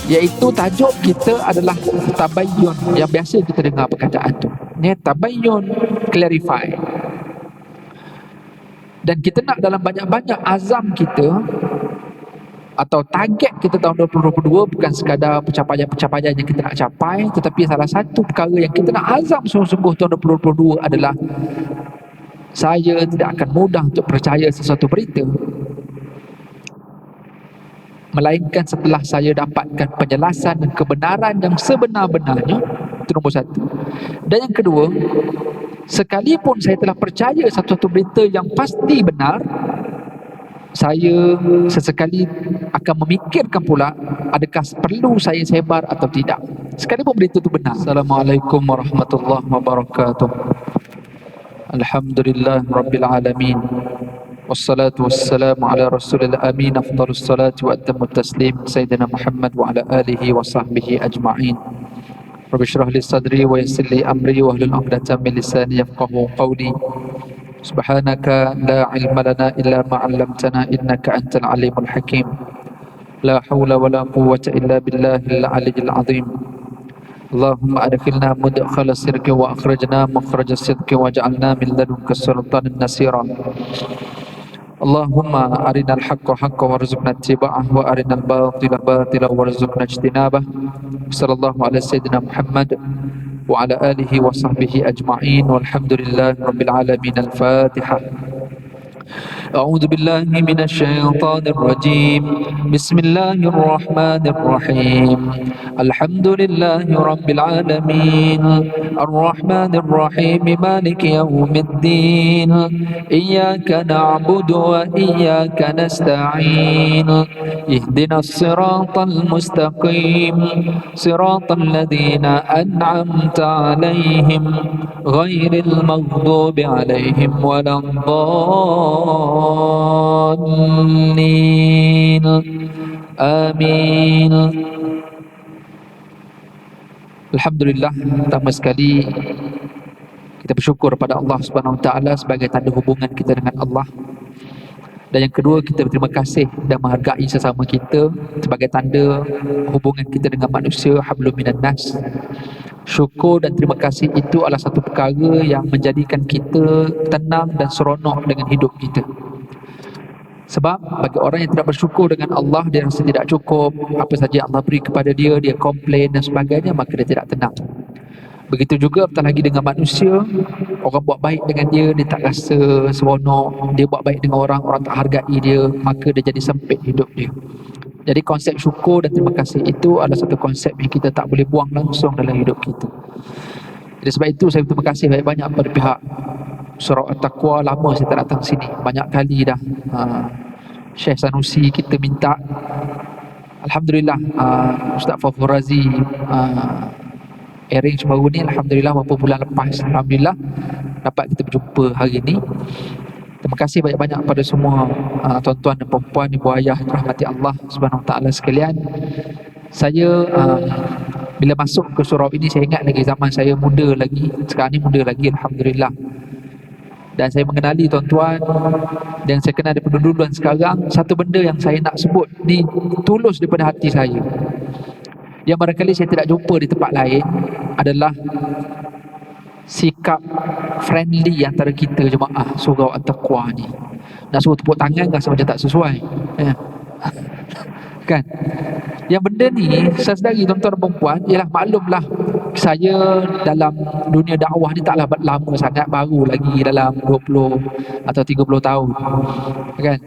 Iaitu tajuk kita adalah tabayyun, yang biasa kita dengar perkataan tu. Ni tabayyun, clarify. Dan kita nak dalam banyak-banyak azam kita atau target kita tahun 2022 bukan sekadar pencapaian-pencapaian yang kita nak capai, tetapi salah satu perkara yang kita nak azam sungguh-sungguh tahun 2022 adalah saya tidak akan mudah untuk percaya sesuatu berita melainkan setelah saya dapatkan penjelasan dan kebenaran yang sebenar-benarnya. Itu nombor satu. Dan yang kedua, sekalipun saya telah percaya satu-satu berita yang pasti benar, saya sesekali akan memikirkan pula adakah perlu saya sebar atau tidak, sekalipun berita itu benar. Assalamualaikum warahmatullahi wabarakatuh. Alhamdulillah Rabbil Alamin. Wassalatu wassalamu ala rasulil amin. Afdalus salatu wa atammu taslim Sayyidina Muhammad wa ala alihi wa sahbihi ajma'in. Rabbi syrah li sadri wa yassir li amri wa hlul 'uqdatam min lisani yafqahu qawli. Subhanaka la ilma lana illa ma 'allamtana innaka antal alimul hakim. La hawla wa la quwwata illa billahil aliyyil 'azim. Allahumma adkhilna mudkhala sirki wa akhrajna makhraja sidqi waj'alna min ladunka sultanan nasira. Allahumma arinal haqqa haqqan warzuqna ittiba'ah wa arinal batila batila warzuqna ijtinabah. Sallallahu ala sayyidina Muhammad wa ala alihi wa sahbihi ajma'in walhamdulillahi rabbil alamin. Al-Fatihah. أعوذ بالله من الشيطان الرجيم. بسم الله الرحمن الرحيم. الحمد لله رب العالمين الرحمن الرحيم مالك يوم الدين إياك نعبد وإياك نستعين اهدنا الصراط المستقيم صراط الذين أنعمت عليهم غير المغضوب عليهم ولا الضالين آمين. Alhamdulillah, pertama sekali kita bersyukur pada Allah Subhanahu Wa Taala sebagai tanda hubungan kita dengan Allah. Dan yang kedua, kita berterima kasih dan menghargai sesama kita sebagai tanda hubungan kita dengan manusia, hablum minan nas. Syukur dan terima kasih itu adalah satu perkara yang menjadikan kita tenang dan seronok dengan hidup kita. Sebab bagi orang yang tidak bersyukur dengan Allah, dia rasa tidak cukup, apa saja Allah beri kepada dia, dia komplain dan sebagainya, maka dia tidak tenang. Begitu juga apatah lagi dengan manusia, orang buat baik dengan dia, dia tak rasa seronok. Dia buat baik dengan orang, orang tak hargai dia, maka dia jadi sempit hidup dia. Jadi konsep syukur dan terima kasih itu adalah satu konsep yang kita tak boleh buang langsung dalam hidup kita. Jadi sebab itu saya berterima kasih banyak-banyak pada pihak Surau At-Taqwa. Lama saya tak datang sini, banyak kali dah. Syekh Sanusi kita minta, Alhamdulillah, Ustaz Fafur Razi arrange baru ni, Alhamdulillah beberapa bulan lepas, Alhamdulillah dapat kita berjumpa hari ni. Terima kasih banyak-banyak pada semua tuan-tuan dan puan-puan, ibu ayah rahmati Allah Subhanahu Wa Taala sekalian. Saya bila masuk ke surau ini, saya ingat lagi zaman saya muda lagi. Sekarang ni muda lagi, Alhamdulillah. Dan saya mengenali tuan-tuan dan saya kenal daripada dulu dan sekarang. Satu benda yang saya nak sebut ni tulus daripada hati saya, yang barangkali saya tidak jumpa di tempat lain, adalah sikap friendly antara kita jemaah Surau At-Taqwa ni. Nak suruh tepuk tangan rasa macam tak sesuai, kan? Yang benda ni, saudari tuan-tuan dan puan, ialah maklumlah saya dalam dunia dakwah ni taklah lama sangat, baru lagi dalam 20 atau 30 tahun, kan?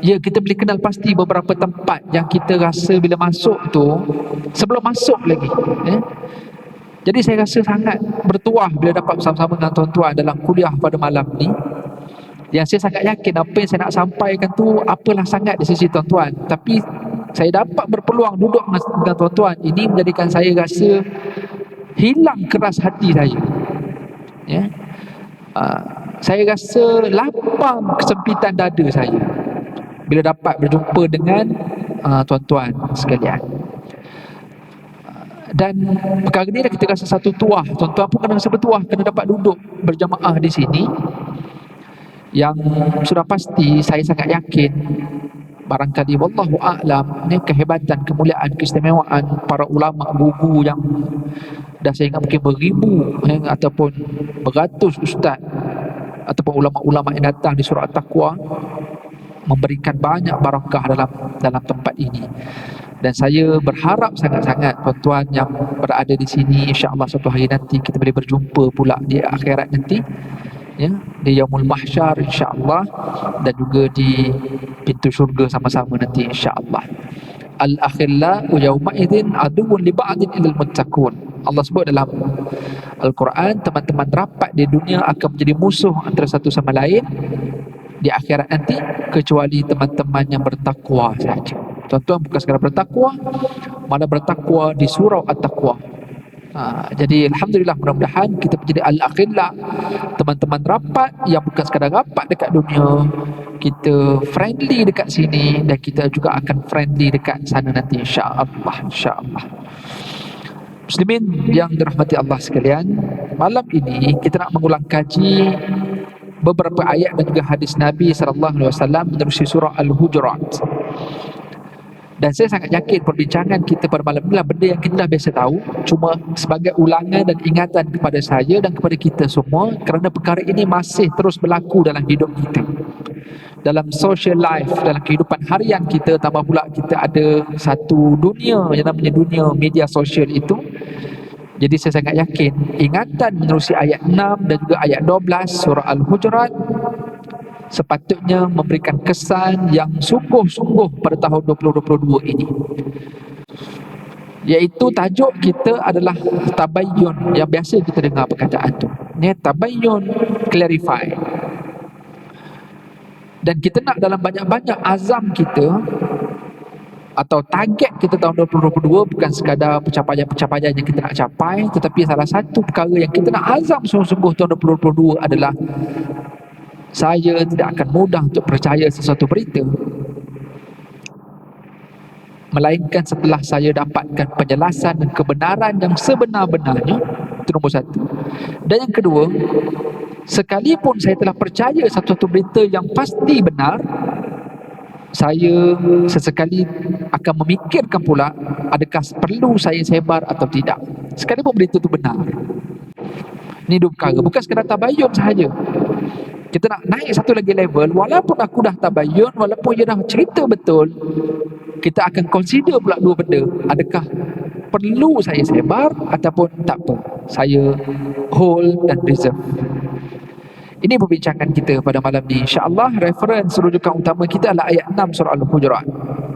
Ya, kita boleh kenal pasti beberapa tempat yang kita rasa bila masuk tu, sebelum masuk lagi, Jadi saya rasa sangat bertuah bila dapat bersama-sama dengan tuan-tuan dalam kuliah pada malam ni. Yang saya sangat yakin apa yang saya nak sampaikan tu apalah sangat di sisi tuan-tuan, tapi saya dapat berpeluang duduk dengan tuan-tuan, ini menjadikan saya rasa hilang keras hati saya. Saya rasa lapang kesempitan dada saya bila dapat berjumpa dengan tuan-tuan sekalian. Dan perkara ni kita rasa satu tuah. Tuan-tuan pun kena rasa bertuah, kena dapat duduk berjamaah di sini. Yang sudah pasti saya sangat yakin Barangkali wallahu a'lam, ni kehebatan, kemuliaan, keistimewaan para ulama guru yang dah saya ingat mungkin beribu ataupun beratus ustaz ataupun ulama-ulama yang datang di surau At-Taqwa memberikan banyak barakah dalam tempat ini. Dan saya berharap sangat-sangat tuan-tuan yang berada di sini, insya-Allah suatu hari nanti kita boleh berjumpa pula di akhirat nanti, ya, di Yaumul Mahsyar insya-Allah, dan juga di pintu syurga sama-sama nanti insya-Allah. Al-akhillau yawma idzin aduwwun li ba'din ilal muttaqun. Allah sebut dalam Al-Quran, teman-teman rapat di dunia akan menjadi musuh antara satu sama lain di akhirat nanti, kecuali teman-teman yang bertakwa saja. Tuan-tuan bukan sekadar bertakwa, malah bertakwa di surau At-Taqwa. Jadi alhamdulillah, mudah-mudahan kita menjadi al-akhillah, teman-teman rapat yang bukan sekadar rapat dekat dunia, kita friendly dekat sini, dan kita juga akan friendly dekat sana nanti insya-Allah, insya-Allah. Muslimin yang dirahmati Allah sekalian, malam ini kita nak mengulang kaji beberapa ayat dan juga hadis Nabi SAW menerusi surah Al-Hujurat. Dan saya sangat yakin perbincangan kita pada malam ini adalah benda yang kita dah biasa tahu, cuma sebagai ulangan dan ingatan kepada saya dan kepada kita semua, kerana perkara ini masih terus berlaku dalam hidup kita, dalam social life, dalam kehidupan harian kita. Tambah pula kita ada satu dunia yang namanya dunia media sosial itu. Jadi saya sangat yakin ingatan menerusi ayat 6 dan juga ayat 12 surah Al-Hujurat sepatutnya memberikan kesan yang sungguh-sungguh pada tahun 2022 ini. Iaitu tajuk kita adalah tabayyun, yang biasa kita dengar perkataan tu. Ni tabayyun, clarify. Dan kita nak dalam banyak-banyak azam kita atau target kita tahun 2022 bukan sekadar pencapaian-pencapaian yang kita nak capai, tetapi salah satu perkara yang kita nak azam sungguh-sungguh tahun 2022 adalah saya tidak akan mudah untuk percaya sesuatu berita, melainkan setelah saya dapatkan penjelasan dan kebenaran yang sebenar-benarnya. Itu nombor satu. Dan yang kedua, sekalipun saya telah percaya satu berita yang pasti benar, saya sesekali akan memikirkan pula adakah perlu saya sebar atau tidak, sekalipun berita itu benar. Ini dua perkara, bukan sekadar tabayun sahaja. Kita nak naik satu lagi level, walaupun aku dah tabayun, walaupun dia dah cerita betul, kita akan consider pula dua benda. Adakah perlu saya sebar ataupun tak apa, saya hold dan reserve. Ini perbincangan kita pada malam ni. InsyaAllah reference rujukan utama kita adalah ayat 6 surah Al-Hujurat.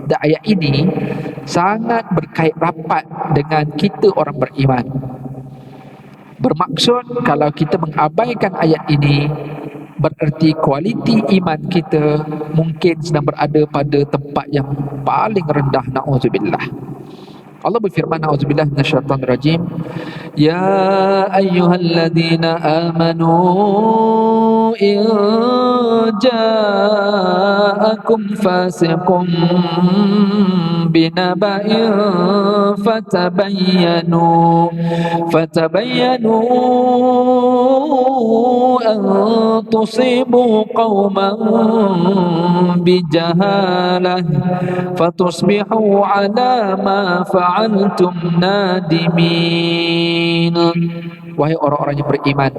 Dan ayat ini sangat berkait rapat dengan kita orang beriman. Bermaksud kalau kita mengabaikan ayat ini, bererti kualiti iman kita mungkin sedang berada pada tempat yang paling rendah. Na'udzubillah. Allah berfirman, na'udzubillah minasyaitanir rajim, ya ayyuhalladzina amanu in ja'akum fasiqun binaba'in fatabayyanu an tusibu qauman bijahalah fatusbihu ala ma fa'altum nadimin. Wahai orang-orang yang beriman,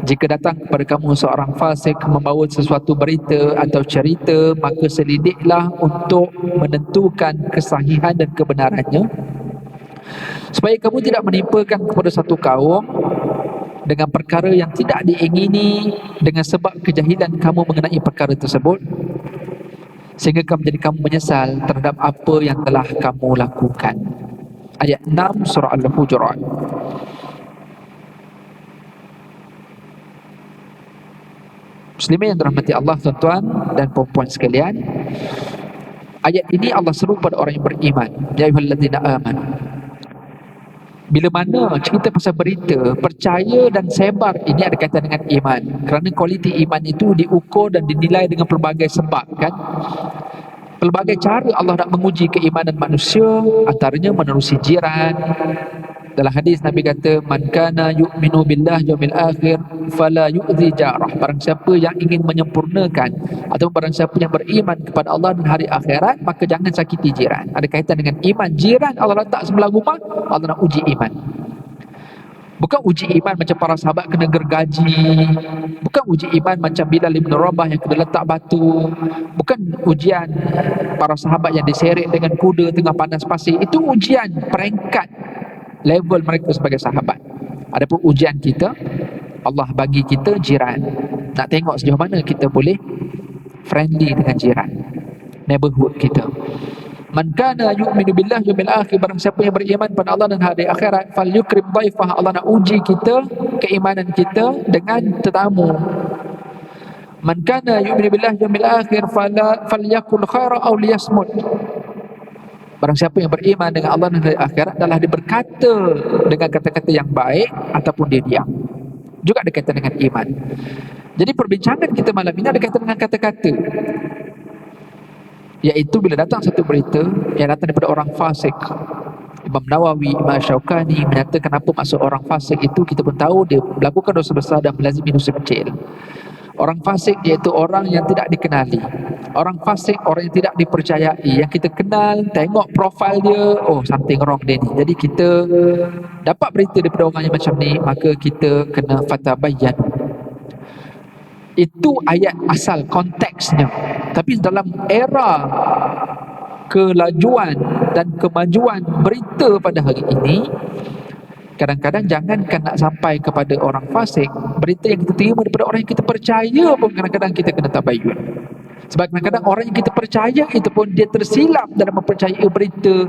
jika datang kepada kamu seorang fasik membawa sesuatu berita atau cerita, maka selidiklah untuk menentukan kesahihan dan kebenarannya, supaya kamu tidak menimpakan kepada satu kaum dengan perkara yang tidak diingini dengan sebab kejahilan kamu mengenai perkara tersebut, sehingga kamu menyesal terhadap apa yang telah kamu lakukan. Ayat 6 surah Al-Hujurat. Muslimin yang dirahmati Allah, tuan-tuan dan puan-puan sekalian, ayat ini Allah seru pada orang yang beriman, ya ayyuhalladzina amanu. Bila mana cerita pasal berita, percaya dan sebar, ini ada kaitan dengan iman. Kerana kualiti iman itu diukur dan dinilai dengan pelbagai sebab, kan? Pelbagai cara Allah nak menguji keimanan manusia, antaranya menerusi jiran, Dalam hadis Nabi kata, man kana yu'minu billah yawmil akhir fala yu'zi jarah. Barang siapa yang ingin menyempurnakan atau barang siapa yang beriman kepada Allah dan hari akhirat, maka jangan sakiti jiran. Ada kaitan dengan iman. Jiran Allah letak sebelah rumah, Allah nak uji iman. Bukan uji iman macam para sahabat kena gergaji. Bukan uji iman macam Bilal ibn Rabah yang kena letak batu. Bukan ujian para sahabat yang diseret dengan kuda tengah panas pasir. Itu ujian peringkat level mereka sebagai sahabat. Adapun ujian kita, Allah bagi kita jiran. Nak tengok sejauh mana kita boleh friendly dengan jiran, neighborhood kita. Man kana yu'minu billah yawmil akhir, barang siapa yang beriman pada Allah dan hari akhirat, falyukrim dhaifah. Allah nak uji kita, keimanan kita dengan tetamu. Man kana yu'minu billah yawmil akhir falyakul khaira aw liyasmut. Barang siapa yang beriman dengan Allah dan hari akhirat, adalah dia berkata dengan kata-kata yang baik ataupun dia diam. Juga ada kaitan dengan iman. Jadi perbincangan kita malam ini ada kaitan dengan kata-kata, iaitu bila datang satu berita yang datang daripada orang fasik. Imam Nawawi, Imam Syaukani menyatakan apa maksud orang fasik itu. Kita pun tahu dia melakukan dosa besar dan melazimi dosa kecil. Orang fasik iaitu orang yang tidak dikenali. Orang fasik orang yang tidak dipercayai. Yang kita kenal, tengok profil dia, oh something wrong dia ni. Jadi kita dapat berita daripada orang yang macam ni, maka kita kena fatabayyan. Itu ayat asal, konteksnya. Tapi dalam era kelajuan dan kemajuan berita pada hari ini, kadang-kadang jangankan nak sampai kepada orang fasik, berita yang kita terima daripada orang yang kita percaya pun kadang-kadang kita kena tabayyun. Sebab kadang-kadang orang yang kita percaya itu pun dia tersilap dalam mempercayai berita.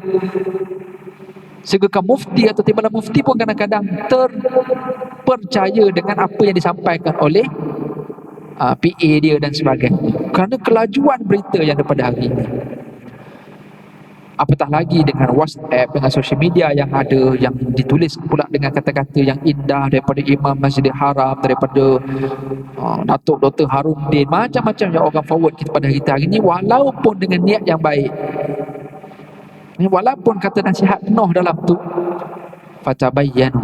Sehingga mufti atau timbalan mufti pun kadang-kadang terpercaya dengan apa yang disampaikan oleh PA dia dan sebagainya, kerana kelajuan berita yang daripada hari ini. Apatah lagi dengan WhatsApp, dengan social media yang ada, yang ditulis pula dengan kata-kata yang indah daripada Imam Masjidil Haram, daripada Datuk Dr. Harundin, macam-macam yang orang forward kita pada hari ini, walaupun dengan niat yang baik, walaupun kata nasihat penuh dalam tu, fatabayyanu.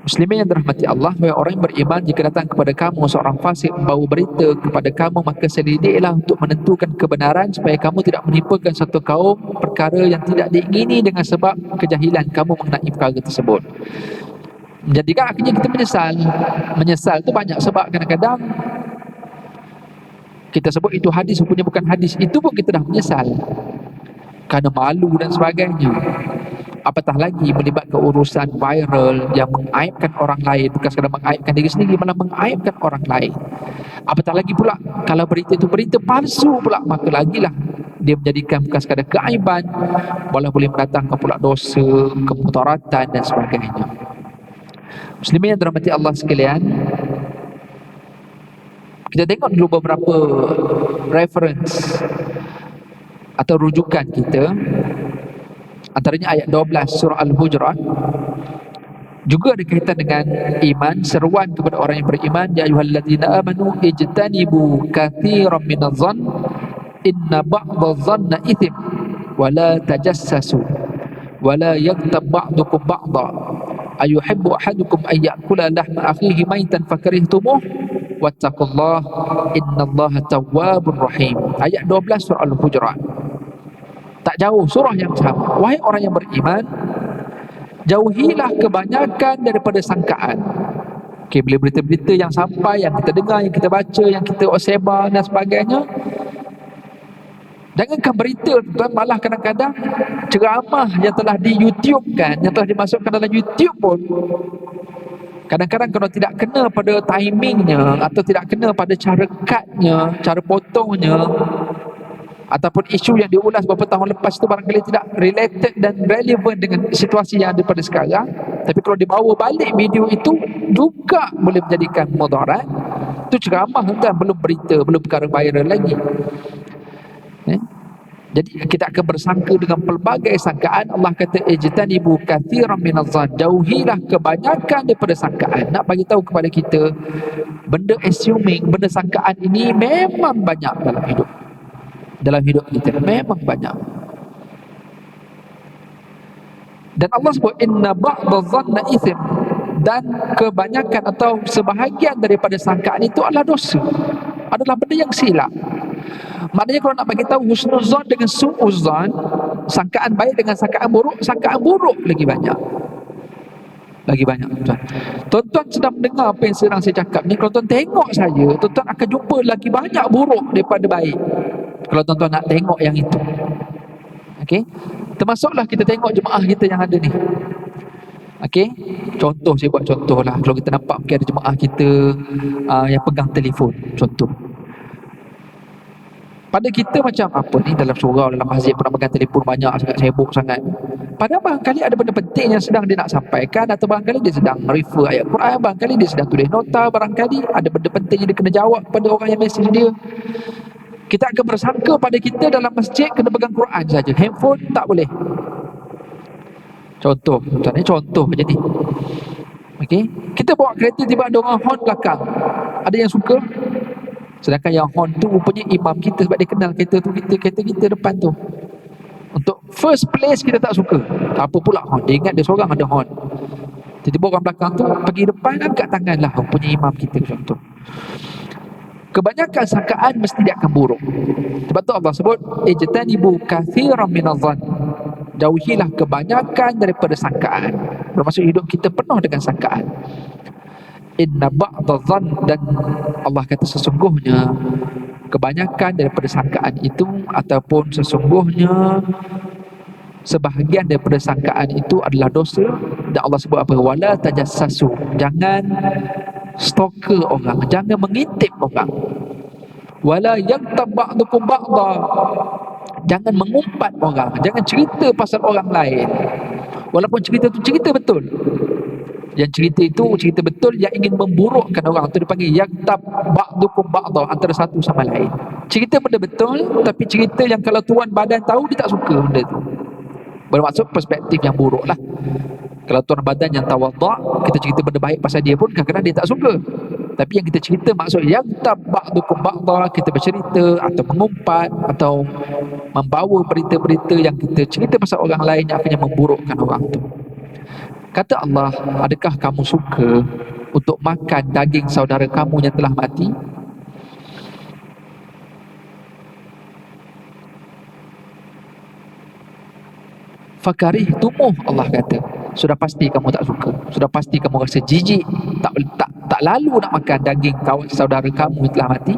Muslimin yang dirahmati Allah, wahai orang yang beriman, jika datang kepada kamu seorang fasik membawa berita kepada kamu, maka selidiklah untuk menentukan kebenaran, supaya kamu tidak menipukan satu kaum perkara yang tidak diingini dengan sebab kejahilan kamu mengenai perkara tersebut. Menjadikan akhirnya kita menyesal. Menyesal tu banyak sebab. Kadang-kadang kita sebut itu hadis, rupanya bukan hadis, itu pun kita dah menyesal kerana malu dan sebagainya. Apatah lagi melibatkan urusan viral yang mengaibkan orang lain, bukan sekadar mengaibkan diri sendiri, malah mengaibkan orang lain. Apatah lagi pula kalau berita itu berita palsu pula, maka lagilah dia menjadikan bukan sekadar keaiban, malah boleh mendatangkan pula dosa, kemudaratan dan sebagainya. Muslimin yang dirahmati Allah sekalian, kita tengok dulu beberapa reference atau rujukan kita. Antaranya ayat 12 surah Al-Hujurat juga ada kaitan dengan iman, seruan kepada orang yang beriman, ya ayyuhalladzina amanu ijtanibu katsiran minadh-dhann inna ba'dadh-dhanni itsm wa la tajassasu wa la yaghtab ba'dukum ba'dha ayuhibbu ahadukum an ya'kula lahma akhihi maitan fakarihtumuh wattaqullaha innallaha tawwabur rahim. Ayat 12 surah Al-Hujurat. Tak jauh surah yang sama. Wahai orang yang beriman, jauhilah kebanyakan daripada sangkaan. Okay, bila berita-berita yang sampai, yang kita dengar, yang kita baca, yang kita sebar dan sebagainya, jangankan berita, malah kadang-kadang ceramah yang telah di YouTube kan, yang telah dimasukkan dalam YouTube pun, kadang-kadang kalau tidak kena pada timingnya, atau tidak kena pada cara cutnya, cara potongnya, ataupun isu yang diulas beberapa tahun lepas itu barangkali tidak related dan relevan dengan situasi yang ada pada sekarang, tapi kalau dibawa balik video itu juga boleh menjadikan mudarat. Itu ceramah kan, belum berita, belum perkara viral lagi. Jadi kita akan bersangka dengan pelbagai sangkaan. Allah kata ijtanibu katsiran minadh-dhann, jauhilah kebanyakan daripada sangkaan. Nak bagi tahu kepada kita, benda assuming, benda sangkaan ini memang banyak dalam hidup kita, memang banyak. Dan Allah sebut inna ba'dha dhanna ithm, dan kebanyakan atau sebahagian daripada sangkaan itu adalah dosa, adalah benda yang silap. Maknanya kalau nak bagi tahu husnuzan dengan su'uzan, sangkaan baik dengan sangkaan buruk lagi banyak. Lagi banyak, tuan. Tuan-tuan sedang mendengar apa yang sedang saya cakap ni, kalau tuan tengok saya, tuan-tuan akan jumpa lagi banyak buruk daripada baik. Kalau tuan-tuan nak tengok yang itu. Okey. Termasuklah kita tengok jemaah kita yang ada ni. Okey. Contoh, saya buat contoh lah. Kalau kita nampak mungkin ada jemaah kita yang pegang telefon, contoh. Pada kita macam apa ni, dalam surau, dalam masjid pun nak pegang telefon banyak sangat, sibuk sangat. Padahal barangkali ada benda penting yang sedang dia nak sampaikan, atau barangkali dia sedang refer ayat Quran, barangkali dia sedang tulis nota, barangkali ada benda penting yang dia kena jawab pada orang yang mesej dia. Kita akan bersangka pada kita dalam masjid kena pegang Quran saja, handphone tak boleh. Contoh, tuan, contoh je ni. Okey, kita bawa kereta tiba ada orang horn belakang, ada yang suka. Sedangkan yang horn tu rupanya imam kita, sebab dia kenal kereta tu, kereta kita depan tu. Untuk first place kita tak suka. Apa pula horn, dia ingat dia seorang ada horn. Tiba-tiba orang belakang tu pergi depan, angkat tangan lah, rupanya imam kita, contoh. Kebanyakan sangkaan mesti dia akan buruk. Sebab tu Allah sebut ijtanibu kathiran minadh-dhann, jauhilah kebanyakan daripada sangkaan. Bermaksud hidup kita penuh dengan sangkaan. Inna ba'dadh-dhann, dan Allah kata sesungguhnya kebanyakan daripada sangkaan itu, ataupun sesungguhnya sebahagian daripada sangkaan itu adalah dosa. Dan Allah sebut apa? Wala tajassasu, jangan stalker orang, jangan mengintip orang. Wala yaghtab ba'dukum ba'dha, jangan mengumpat orang, jangan cerita pasal orang lain walaupun cerita tu cerita betul. Yang cerita itu cerita betul, yang ingin memburukkan orang tu dipanggil yaghtab ba'dukum ba'dha, antara satu sama lain. Cerita benda betul, tapi cerita yang kalau tuan badan tahu, dia tak suka benda tu. Bermaksud perspektif yang buruk lah. Kalau tuan badan yang tawadha', kita cerita benda baik pasal dia pun kadang-kadang dia tak suka. Tapi yang kita cerita maksud yaghtab ba'dukum ba'dha, kita bercerita atau mengumpat atau membawa berita-berita yang kita cerita pasal orang lain yang akhirnya memburukkan orang tu. Kata Allah, adakah kamu suka untuk makan daging saudara kamu yang telah mati? Fakarih tumuh, Allah kata, sudah pasti kamu tak suka, sudah pasti kamu rasa jijik, tak lalu nak makan daging kawan saudara kamu yang telah mati.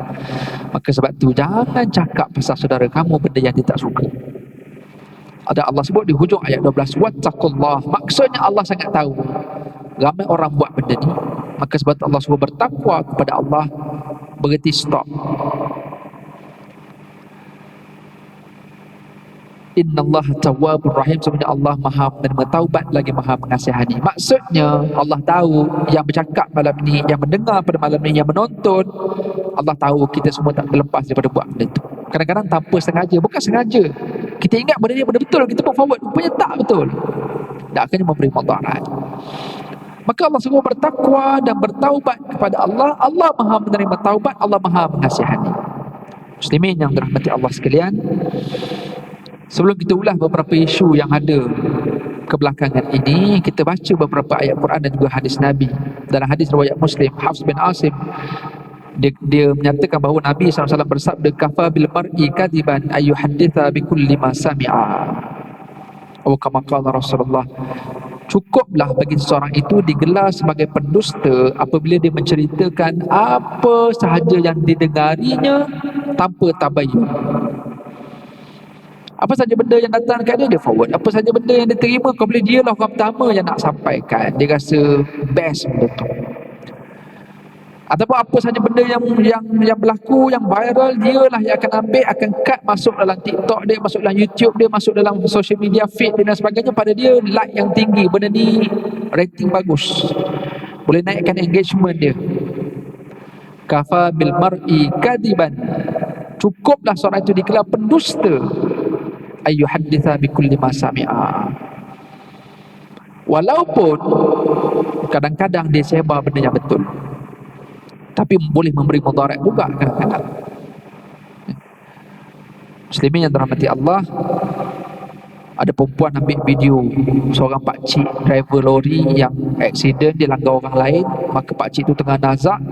Maka sebab tu jangan cakap pasal saudara kamu benda yang dia tak suka. Ada Allah sebut di hujung ayat 12, wattaqullah, maksudnya Allah sangat tahu ramai orang buat benda ni. Maka sebab tu Allah suruh bertakwa kepada Allah, berhenti stop. Innallaha tawwabur rahim, sebenarnya Allah Maha menerima taubat lagi Maha mengasihani. Maksudnya Allah tahu yang bercakap malam ni, yang mendengar pada malam ni, yang menonton, Allah tahu kita semua tak terlepas daripada buat benda tu. Kadang-kadang tanpa sengaja, bukan sengaja. Kita ingat benda ni benda betul, kita pun forward, rupanya tak betul. Dan akhirnya memberi mudarat. Maka Allah suruh bertakwa dan bertaubat kepada Allah. Allah Maha menerima taubat, Allah Maha mengasihani. Muslimin yang dirahmati Allah sekalian, sebelum kita ulas beberapa isu yang ada kebelakangan ini, kita baca beberapa ayat Quran dan juga hadis Nabi. Dalam hadis riwayat Muslim, Hafs bin Asim dia menyatakan bahawa Nabi SAW bersabda, kafa bil mar'i kadiban ayyuhadditha bi kulli ma sami'a. Atau kama qala Rasulullah, cukuplah bagi seseorang itu digelar sebagai pendusta apabila dia menceritakan apa sahaja yang didengarinya tanpa tabayyun. Apa saja benda yang datang dekat dia, dia forward. Apa saja benda yang dia terima, kau boleh dia lah orang pertama yang nak sampaikan. Dia rasa best benda tu. Ataupun apa saja benda yang berlaku, yang viral, dia lah yang akan ambil, akan cut, masuk dalam TikTok dia, masuk dalam YouTube dia, masuk dalam social media feed dia dan sebagainya. Pada dia like yang tinggi, benda ni rating bagus, boleh naikkan engagement dia. Kafa bil mar'i kadiban, cukuplah seorang itu dikelar pendusta, ayyuhadditha bi kulli ma sami'a. Walaupun kadang-kadang dia sebar benda yang betul, tapi boleh memberi mudarat juga kadang-kadang. Muslimin yang dirahmati Allah, Ada perempuan ambil video seorang pakcik driver lori yang accident, dia langgar orang lain, maka pakcik tu tengah nazak,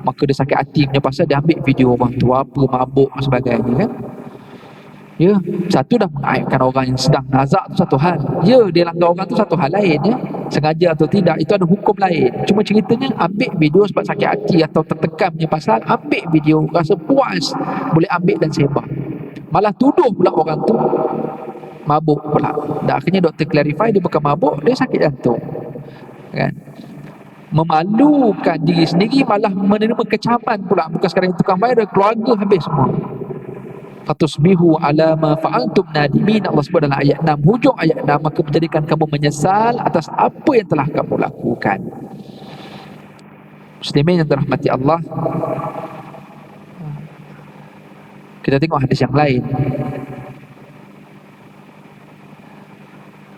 maka dia sakit hati punya pasal dia ambil video orang tu, apa mabuk dan sebagainya kan. Ya, satu dah mengaibkan orang yang sedang nazak tu satu hal. Ya, dia langgar orang tu satu hal lain ya. Sengaja atau tidak itu ada hukum lain. Cuma ceritanya ambil video sebab sakit hati atau tertekan punya pasal, ambil video rasa puas, boleh ambil dan sebar. Malah tuduh pula orang tu mabuk pula. Dan akhirnya doktor clarify dia bukan mabuk, dia sakit jantung. Kan? Memalukan diri sendiri, malah menerima kecaman pula. Bukan sekarang tukang viral, keluarga habis semua. Fatusbihu ala ma fa'altum nadimin, Allah sebut dalam ayat 6, hujung ayat 6, maka menjadikan kamu menyesal atas apa yang telah kamu lakukan. Muslimin yang dirahmati Allah, kita tengok hadis yang lain.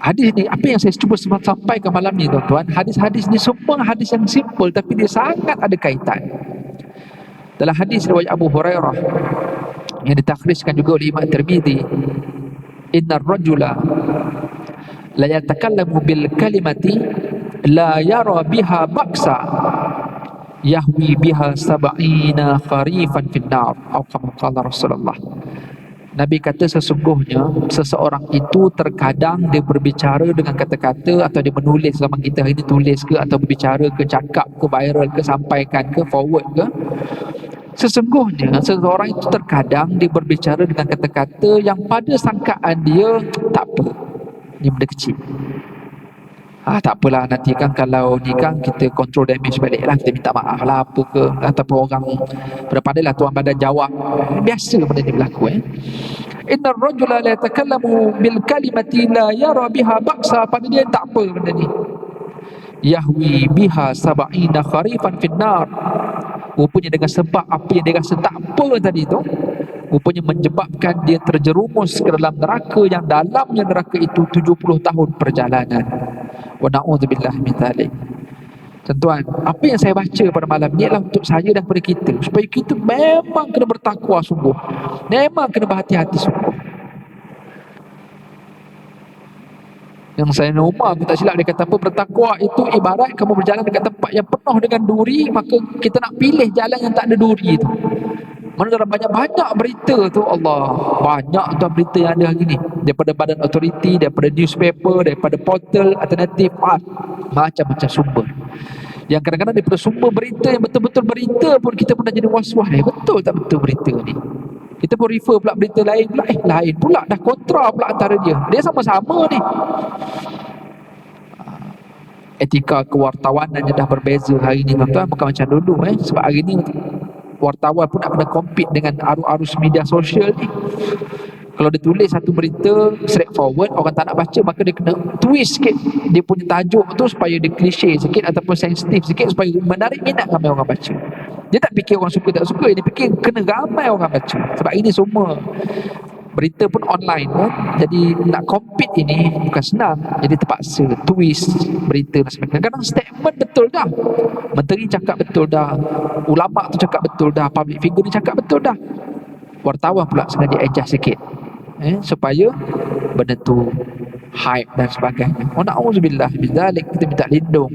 Hadis ni, apa yang saya cuba sampaikan malam ni tuan-tuan, hadis-hadis ni semua hadis yang simple tapi dia sangat ada kaitan. Dalam hadis riwayat Abu Hurairah yang ditakhrijkan juga oleh Imam Tirmizi, innar rajula la yatakallamu bil kalimati la yara biha baksa yahwi biha sab'ina kharifan finnar, atau kama qala Rasulullah. Nabi kata sesungguhnya seseorang itu terkadang dia berbicara dengan kata-kata atau dia menulis, zaman kita hari ini tulis ke atau berbicara ke, cakap ke, viral ke, sampaikan ke, forward ke, sesungguhnya seseorang itu terkadang dia berbicara dengan kata-kata yang pada sangkaan dia tak apa, ni benda kecil. Tak apalah, nanti kan kalau ni kan kita control damage balik lah, kita minta maaf lah apa ke, ataupun orang berpandai lah tuan badan jawab, biasa benda ni berlaku innar rajula la yatakallamu bil kalimati la yara biha baksa, pada dia tak apa benda ni, yahwi biha sab'ina kharifan finnar, rupanya dengan sebab apa yang dia rasa tak apa tadi tu, rupanya menyebabkan dia terjerumus ke dalam neraka yang dalamnya neraka itu 70 tahun perjalanan. Wa na'udzubillah min dzalik. Tuan-tuan, apa yang saya baca pada malam ni adalah untuk saya dan kepada kita, supaya kita memang kena bertakwa sungguh, memang kena berhati-hati sungguh. Yang saya Umar, aku tak silap, dia kata apa, bertakwa itu ibarat kamu berjalan dekat tempat yang penuh dengan duri, maka kita nak pilih jalan yang tak ada duri tu. Mana dalam banyak-banyak berita tu, Allah, banyak tuan berita yang ada hari ni, daripada badan autoriti, daripada newspaper, daripada portal alternatif, macam-macam sumber. Yang kadang-kadang daripada sumber berita yang betul-betul berita pun kita pun dah jadi was-was, betul tak betul berita ni. Kita pun refer pula berita lain pula, lain pula, dah kontra pula antara dia sama-sama ni. Etika kewartawanannya dah berbeza hari ni tuan-tuan, bukan macam dulu sebab hari ni wartawan pun nak kena compete dengan arus-arus media sosial ni. Kalau dia tulis satu berita straightforward, orang tak nak baca, maka dia kena twist sikit dia punya tajuk tu supaya dia klise sikit ataupun sensitif sikit supaya menarik minat ramai orang baca. Dia tak fikir orang suka tak suka, dia fikir kena ramai orang baca. Sebab ini semua berita pun online jadi nak compete ini bukan senang, jadi terpaksa twist berita dan sebagainya. Kadang statement betul dah, menteri cakap betul dah, ulama tu cakap betul dah, public figure ni cakap betul dah, wartawan pula sengaja adjust sikit supaya benda tu hype dan sebagainya. Wa na'udzubillah min dzalik, kita minta lindung.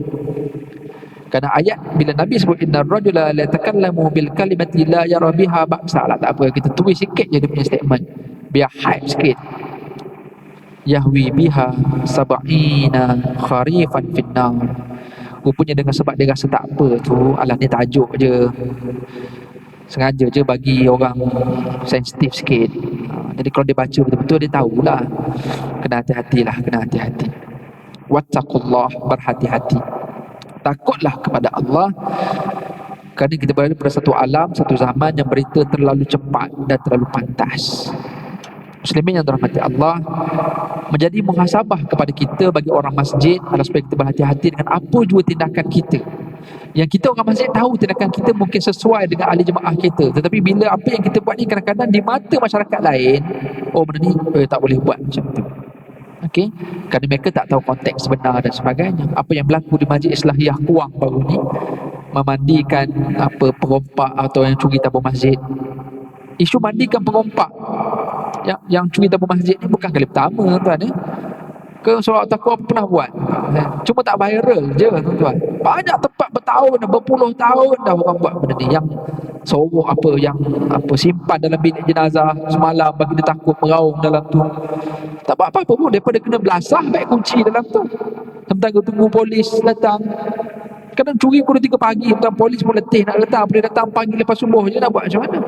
Kerana ayat bila Nabi sebut innar rajula la yatakallamu bil kalimati la yara biha ba'sa, tak apa, kita twist sikit je dia punya statement biar hype sikit. Yahwi biha sab'ina kharifan finnar, rupanya dengan sebab dia rasa tak apa tu, alah ni tajuk je, sengaja je bagi orang sensitif sikit. Jadi kalau dia baca betul-betul dia tahulah. Kena hati-hatilah, kena hati-hati. Wattaqullah, berhati-hati, takutlah kepada Allah. Kerana kita berada pada satu alam, satu zaman yang berita terlalu cepat dan terlalu pantas. Muslimin yang dirahmati Allah, menjadi muhasabah kepada kita bagi orang masjid adalah supaya kita berhati-hati dengan apa jua tindakan kita. Yang kita orang masjid tahu tindakan kita mungkin sesuai dengan ahli jemaah kita, tetapi bila apa yang kita buat ni kadang-kadang di mata masyarakat lain, oh benda ni tak boleh buat macam tu. Okey, kerana mereka tak tahu konteks sebenar dan sebagainya. Apa yang berlaku di Masjid Islahiyah Kuang baru ni, memandikan perompak atau yang curi tabung masjid. Isu mandikan perompak yang curi tabung masjid ni bukan kali pertama tuan ke solat takwa pernah buat, cuma tak viral je tuan. Banyak tempat bertahun, berpuluh tahun dah orang buat benda ni, yang sorok yang simpan dalam bilik jenazah semalam bagi dia takut meraung dalam tu. Tak buat apa-apa pun, daripada kena belasah baik kunci dalam tu, sementara tunggu polis datang. Kadang curi pukul 3 pagi, tuan, polis pun letih nak datang, boleh datang pagi lepas subuh je, nak buat macam mana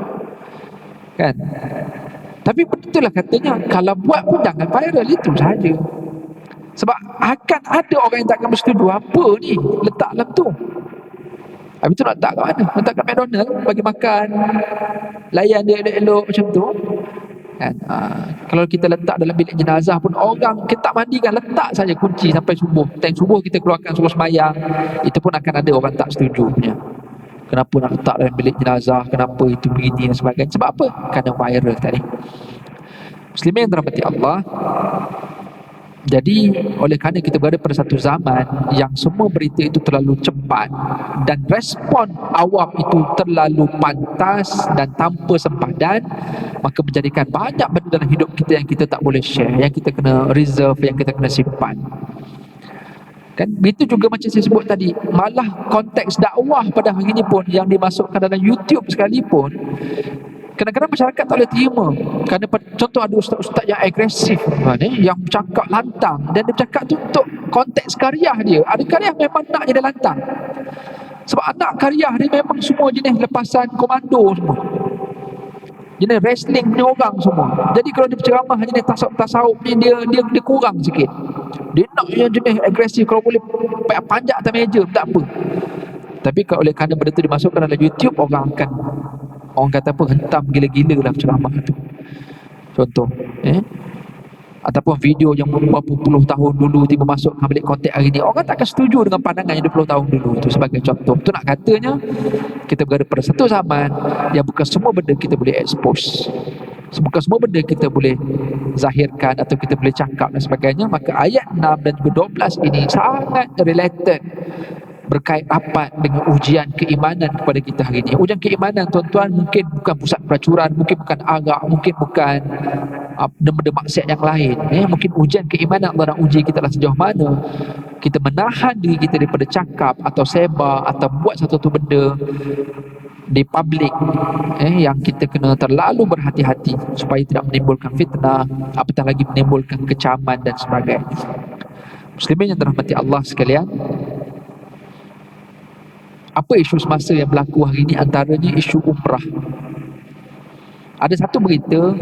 kan. Tapi betul lah katanya, kalau buat pun jangan viral, itu saja. Sebab akan ada orang yang takkan bersetuju. Apa ni letak dalam tu? Habis tu nak letak kat mana? Letak kat McDonald bagi makan, layan dia elok-elok macam tu kan. Kalau kita letak dalam bilik jenazah pun, orang kita tak mandikan, letak saja kunci sampai subuh. Time subuh kita keluarkan suruh sembahyang, itu pun akan ada orang tak setuju punya. Kenapa nak letak dalam bilik jenazah, kenapa itu begini dan sebagainya. Sebab apa? Kerana viral tadi. Muslimin yang dirahmati Allah, jadi oleh kerana kita berada pada satu zaman yang semua berita itu terlalu cepat dan respon awam itu terlalu pantas dan tanpa sempadan, maka menjadikan banyak benda dalam hidup kita yang kita tak boleh share, yang kita kena reserve, yang kita kena simpan kan. Begitu juga macam saya sebut tadi, malah konteks dakwah pada hari ini pun yang dimasukkan dalam YouTube sekalipun, kadang-kadang masyarakat tak boleh terima. Kerana contoh ada ustaz-ustaz yang agresif yang bercakap lantang, dan dia bercakap tu untuk konteks karya dia. Ada karya memang nak jadi lantang, sebab anak karya dia memang semua jenis lepasan komando, semua jenis wrestling punya orang semua. Jadi kalau dia berceramah jenis tasawuf ni, dia kurang sikit. Dia nak yang jenis agresif, kalau boleh panjat atas meja tak apa. Tapi kalau oleh kerana benda tu dimasukkan dalam YouTube, orang kata apa, hentam gila-gila lah ceramah tu, contoh ataupun video yang berapa puluh tahun dulu tiba masuk balik konteks hari ni, orang takkan setuju dengan pandangan yang 20 tahun dulu tu sebagai contoh. Tu nak katanya kita berada pada satu zaman yang bukan semua benda kita boleh expose, bukan semua benda kita boleh zahirkan atau kita boleh cakap dan sebagainya. Maka ayat 6 dan juga 12 ini sangat related, berkait rapat dengan ujian keimanan kepada kita hari ini. Ujian keimanan tuan-tuan mungkin bukan pusat pelacuran, mungkin bukan arak, mungkin bukan benda maksiat yang lain. Mungkin ujian keimanan Allah nak uji kita lah sejauh mana kita menahan diri kita daripada cakap atau sebar atau buat satu benda di publik yang kita kena terlalu berhati-hati supaya tidak menimbulkan fitnah, apatah lagi menimbulkan kecaman dan sebagainya. Muslimin yang dirahmati Allah sekalian, apa isu semasa yang berlaku hari ini? Antaranya isu umrah. Ada satu berita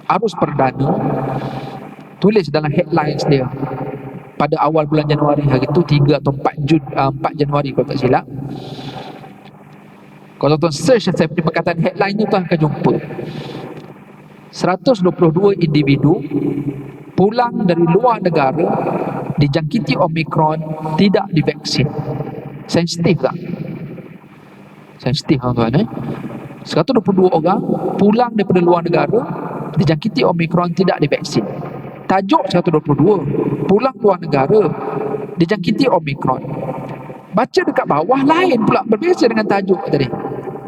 arus perdana tulis dalam headlines dia pada awal bulan Januari, hari itu 3 atau 4 Januari kalau tak silap. Kalau tuan search saya punya perkataan headline ni, tuan akan jumpa 122 individu pulang dari luar negara dijangkiti Omicron, tidak divaksin. Sensitif tak? Sensitif tuan-tuan 122 orang pulang daripada luar negara dijangkiti Omicron, tidak divaksin. Tajuk 122 pulang luar negara dijangkiti Omicron. Baca dekat bawah lain pula, berbeza dengan tajuk tadi.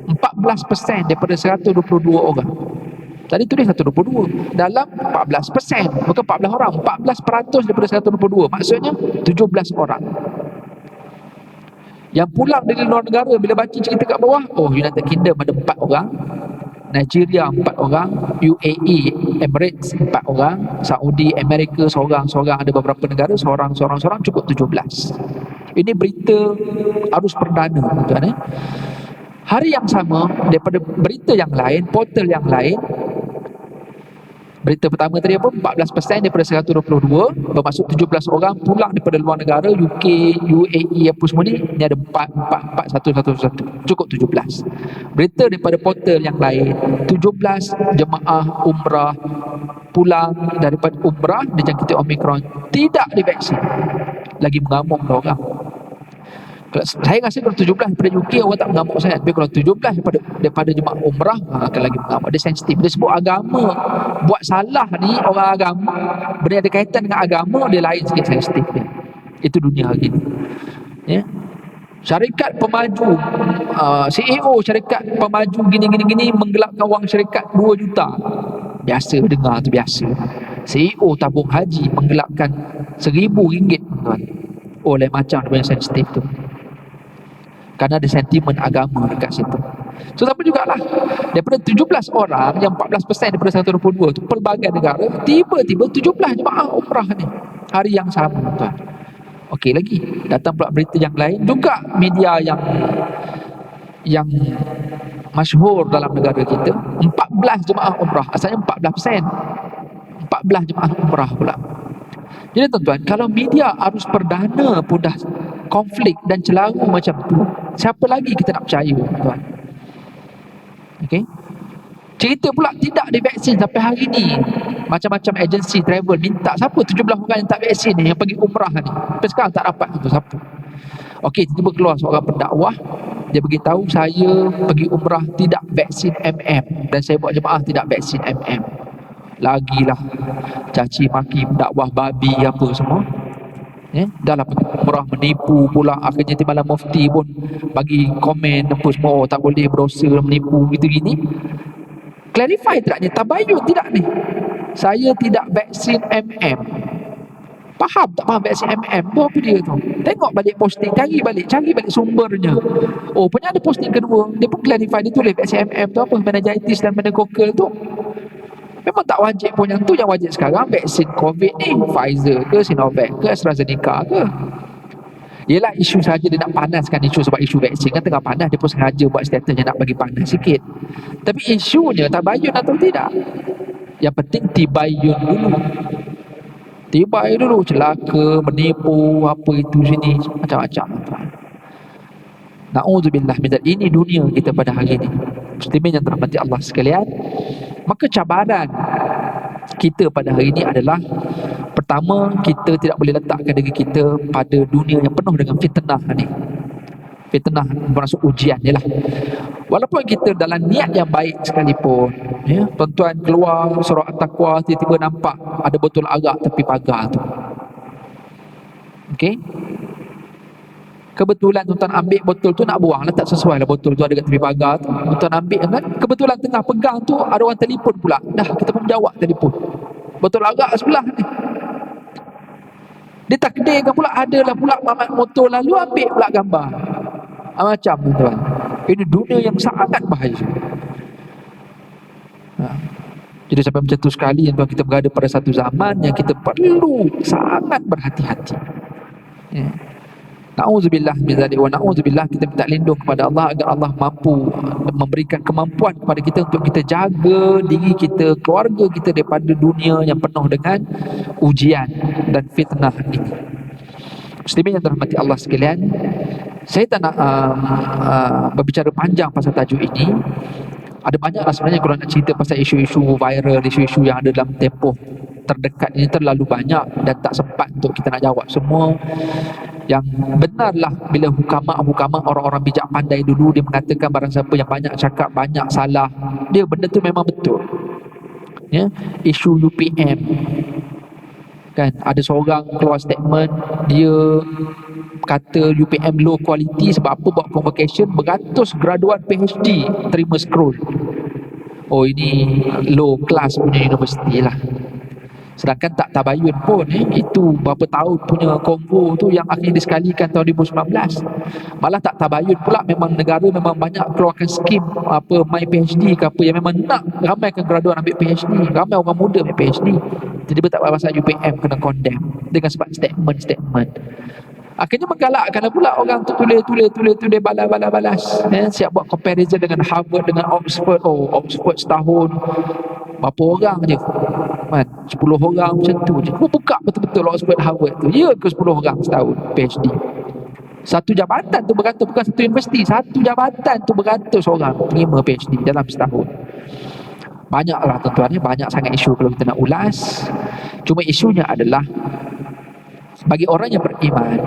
14% daripada 122 orang. Tadi tulis 122, dalam 14%, bukan 14 orang, 14% daripada 122, maksudnya 17 orang yang pulang dari luar negara. Bila baca cerita kat bawah, United Kingdom ada 4 orang, Nigeria 4 orang, UAE Emirates 4 orang, Saudi Amerika seorang, ada beberapa negara seorang, cukup 17. Ini berita arus perdana tuan. Hari yang sama daripada berita yang lain, portal yang lain, berita pertama tadi apa? 14% daripada 122, bermaksud 17 orang pulang daripada luar negara, UK, UAE apa semua ni ada 4, 1, cukup 17. Berita daripada portal yang lain, 17 jemaah umrah pulang daripada umrah dijangkiti Omicron, tidak divaksin. Lagi mengamuk orang. Saya rasa kalau 17 daripada UK orang tak mengamuk sangat, tapi kalau 17 daripada jemaah umrah akan lagi mengamuk. Dia sensitif, dia sebut agama. Buat salah ni orang agama, benda ada kaitan dengan agama, dia lain sikit sensitif dia. Itu dunia hari ni Syarikat pemaju, CEO syarikat pemaju gini menggelapkan wang syarikat 2 juta Biasa dengar tu biasa. CEO tabung haji menggelapkan RM1,000 tuan. Oh lain macam dia punya sensitif tu, kerana ada sentimen agama dekat situ. So sama jugalah, daripada 17 orang yang 14% daripada 122 tu pelbagai negara, tiba-tiba 17 jemaah umrah ni hari yang sama tuan. Okey lagi, datang pula berita yang lain juga, media yang masyhur dalam negara kita, 14 jemaah umrah, asalnya 14%, 14 jemaah umrah pula. Jadi tuan-tuan, kalau media arus perdana pun dah konflik dan celaru macam tu, siapa lagi kita nak percaya tuan? Okey, cerita pula tidak divaksin sampai hari ni. Macam-macam agensi travel minta siapa 17 orang yang tak vaksin ni, yang pergi umrah ni, sampai sekarang tak dapat tu siapa. Okey, tiba-tiba keluar seorang pendakwah, dia beritahu saya pergi umrah tidak vaksin MM dan saya buat jemaah tidak vaksin MM. Lagilah caci maki, dakwah babi apa semua. Dah lah pergi umrah menipu pula. Akhirnya Timbalan Mufti pun bagi komen apa semua, oh, tak boleh berdosa menipu gitu gini. Clarify tidak ni, tabayun tidak ni, saya tidak vaksin MM. Faham tak faham vaksin MM tu apa dia tu? Tengok balik posting, cari balik sumbernya. Oh punya ada posting kedua, dia pun clarify, dia tulis vaksin MM tu apa, meningitis dan meningokal tu memang tak wajib pun. Yang tu yang wajib sekarang vaksin COVID ni, Pfizer ke, Sinovac ke, AstraZeneca ke. Yelah, isu saja dia nak panaskan isu, sebab isu vaksin kan tengah panas, dia pun sengaja buat statusnya nak bagi panas sikit. Tapi isunya tabayun atau tidak, yang penting tibayun dulu. Tibayun dulu, celaka, menipu, apa itu sini, macam-macam. Na'udzubillah min dzalik. Ini dunia kita pada hari ini, muslimin yang dirahmati Allah sekalian. Maka cabaran kita pada hari ini adalah, pertama, kita tidak boleh letakkan diri kita pada dunia yang penuh dengan fitnah ni. Fitnah bermaksud ujian je lah. Walaupun kita dalam niat yang baik sekalipun, tuan-tuan keluar surah At-Taqwa, tiba-tiba nampak ada botol arak tepi pagar tu. Okey, kebetulan tuan-tuan ambil botol tu nak buang lah, tak sesuai lah botol tu ada kat tepi pagar tu. Tuan-tuan ambil kan, kebetulan tengah pegang tu ada orang telefon pula, dah kita pun jawab telefon, botol arak sebelah ni. Dia takdirkan pula adalah pula mamat motor lalu ambil pula gambar. Macam tuan, ini dunia yang sangat bahaya. Jadi sampai macam tu sekali tuan, kita berada pada satu zaman yang kita perlu sangat berhati-hati. Na'udzubillah min dzalik wa na'udzubillah, kita minta lindung kepada Allah agar Allah mampu memberikan kemampuan kepada kita untuk kita jaga diri kita, keluarga kita daripada dunia yang penuh dengan ujian dan fitnah ini. Muslimin yang dirahmati Allah sekalian, saya tak nak berbicara panjang pasal tajuk ini. Ada banyaklah sebenarnya kalau nak cerita pasal isu-isu viral, isu-isu yang ada dalam tempoh terdekat ini terlalu banyak dan tak sempat untuk kita nak jawab semua. Yang benarlah bila hukama orang-orang bijak pandai dulu, dia mengatakan barang siapa yang banyak cakap banyak salah, dia benda tu memang betul. Isu UPM kan, ada seorang keluar statement, dia kata UPM low quality sebab apa, buat convocation beratus graduan PhD terima scroll. Oh ini low class punya universiti lah. Sedangkan tak tabayun pun, itu berapa tahun punya konvo tu yang akhirnya disekalikan tahun 2019. Malah tak tabayun pula, memang negara memang banyak keluarkan skim apa My PhD ke apa, yang memang nak ramaikan graduan ambil PhD, ramai orang muda ambil PhD. Jadi tak pasal UPM kena condemn dengan sebab statement. Akhirnya menggalakkan pula orang tu tulis balas, siap buat comparison dengan Harvard dengan Oxford. Oh, Oxford setahun berapa orang je kan, 10 orang macam tu je. Buka betul-betul Oxford Harvard tu, ya ke 10 orang setahun PhD. Satu jabatan tu beratus, bukan satu universiti, satu jabatan tu beratus orang terima PhD dalam setahun. Banyaklah tuan-tuan, banyak sangat isu kalau kita nak ulas. Cuma isunya adalah, bagi orang yang beriman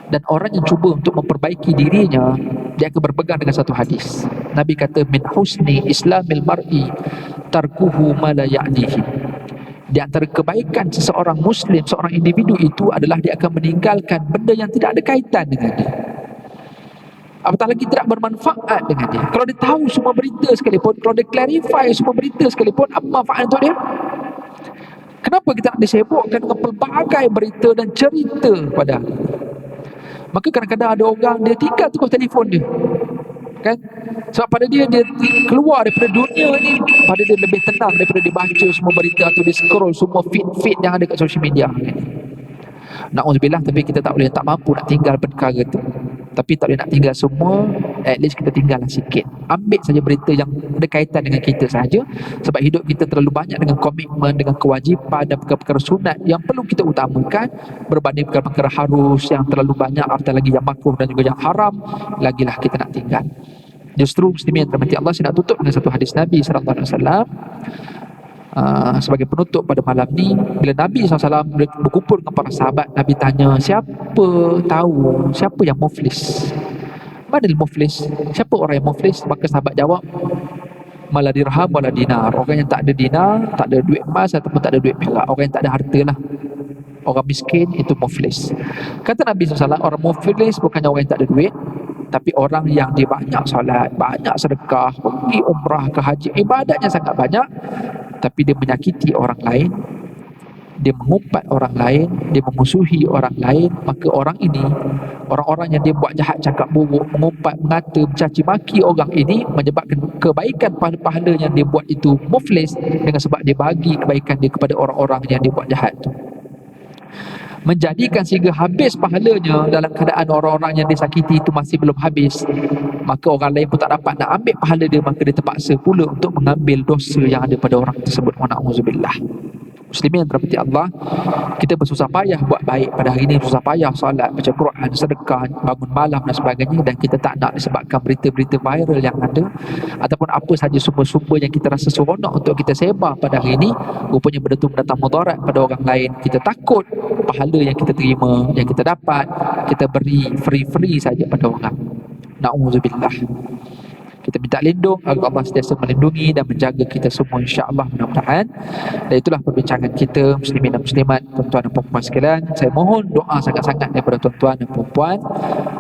dan orang yang cuba untuk memperbaiki dirinya, dia akan berpegang dengan satu hadis. Nabi kata, min husni islamil mar'i tarkuhu ma la ya'nihi. Di antara kebaikan seseorang muslim, seorang individu itu adalah dia akan meninggalkan benda yang tidak ada kaitan dengan dia. apatah lagi tidak bermanfaat dengan dia. Kalau dia tahu semua berita sekalipun, kalau dia clarify semua berita sekalipun, apa manfaat untuk dia? Kenapa kita nak disibukkan dengan pelbagai berita dan cerita pada hari ini? Maka kadang-kadang ada orang dia tinggal terus telefon dia, kan? Sebab pada dia keluar daripada dunia ni, pada dia lebih tenang daripada dia baca semua berita atau dia scroll semua feed yang ada kat social media ni. Na'udzubillah, tapi kita tak mampu nak tinggal perkara tu. Tapi tak boleh nak tinggal semua, at least kita tinggallah sikit. Ambil saja berita yang ada kaitan dengan kita saja, sebab hidup kita terlalu banyak dengan komitmen, dengan kewajipan dan perkara-perkara sunat yang perlu kita utamakan berbanding perkara-perkara harus yang terlalu banyak, apatah lagi yang makruh dan juga yang haram, lagilah kita nak tinggal. Justru muslimin yang dirahmati Allah, saya nak tutup dengan satu hadis Nabi sallallahu alaihi wasallam. Sebagai penutup pada malam ni, bila Nabi SAW berkumpul dengan para sahabat, Nabi tanya, siapa tahu siapa yang muflis? Mana muflis? Siapa orang yang muflis? Maka sahabat jawab, mala dirham wala dinar. Orang yang tak ada dinar, tak ada duit emas ataupun tak ada duit perak, orang yang tak ada harta lah. Orang miskin itu muflis. Kata Nabi SAW, orang muflis bukannya orang yang tak ada duit, tapi orang yang dia banyak solat, banyak sedekah, pergi umrah ke haji, ibadatnya sangat banyak, tapi dia menyakiti orang lain, dia mengumpat orang lain, dia memusuhi orang lain. Maka orang ini, orang-orang yang dia buat jahat, cakap buruk, mengumpat, mengata, mencaci maki orang ini, menyebabkan kebaikan pahala yang dia buat itu muflis, dengan sebab dia bagi kebaikan dia kepada orang-orang yang dia buat jahat tu, menjadikan sehingga habis pahalanya dalam keadaan orang-orang yang disakiti itu masih belum habis. Maka orang lain pun tak dapat nak ambil pahala dia, maka dia terpaksa pula untuk mengambil dosa yang ada pada orang tersebut. Wa na'udzubillah. Muslimin yang dirahmati Allah, kita bersusah payah buat baik pada hari ini, susah payah solat, baca Quran, sedekah, bangun malam dan sebagainya, dan kita tak nak disebabkan berita-berita viral yang ada ataupun apa sahaja sumber-sumber yang kita rasa seronok untuk kita sebar pada hari ini, rupanya benda tu mendatang mudarat pada orang lain. Kita takut pahala yang kita terima, yang kita dapat, kita beri free-free saja pada orang. Na'udzubillah. Kita minta lindung agar Allah sentiasa melindungi dan menjaga kita semua, insya-Allah, mudah-mudahan. Dan itulah perbincangan kita, muslimin dan muslimat, tuan-tuan dan puan-puan sekalian. Saya mohon doa sangat-sangat daripada tuan-tuan dan puan-puan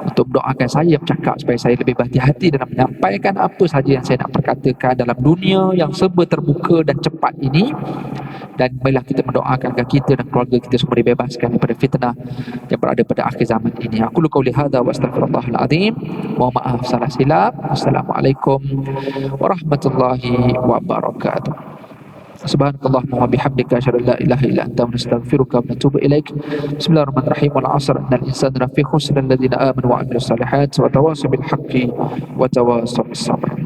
untuk mendoakan saya bercakap supaya saya lebih berhati-hati dalam menyampaikan apa sahaja yang saya nak perkatakan dalam dunia yang serba terbuka dan cepat ini. Dan marilah kita mendoakan agar kita dan keluarga kita semua dibebaskan daripada fitnah yang berada pada akhir zaman ini. Aku qauli hadza wa astaghfirullahal azim. Mohon maaf salah silap. Assalamualaikum warahmatullahi wabarakatuh. Subhanakallahumma wa bihamdika asyhadu an la ilaha illa anta nastaghfiruka wa natubu ilaik. Bismillahirrahmanirrahim. Wal 'asr innal insana lafi khusr alladziina aamanu wa 'amilus salihati wa tawassaw bil haqqi wa tawassaw bis sabr.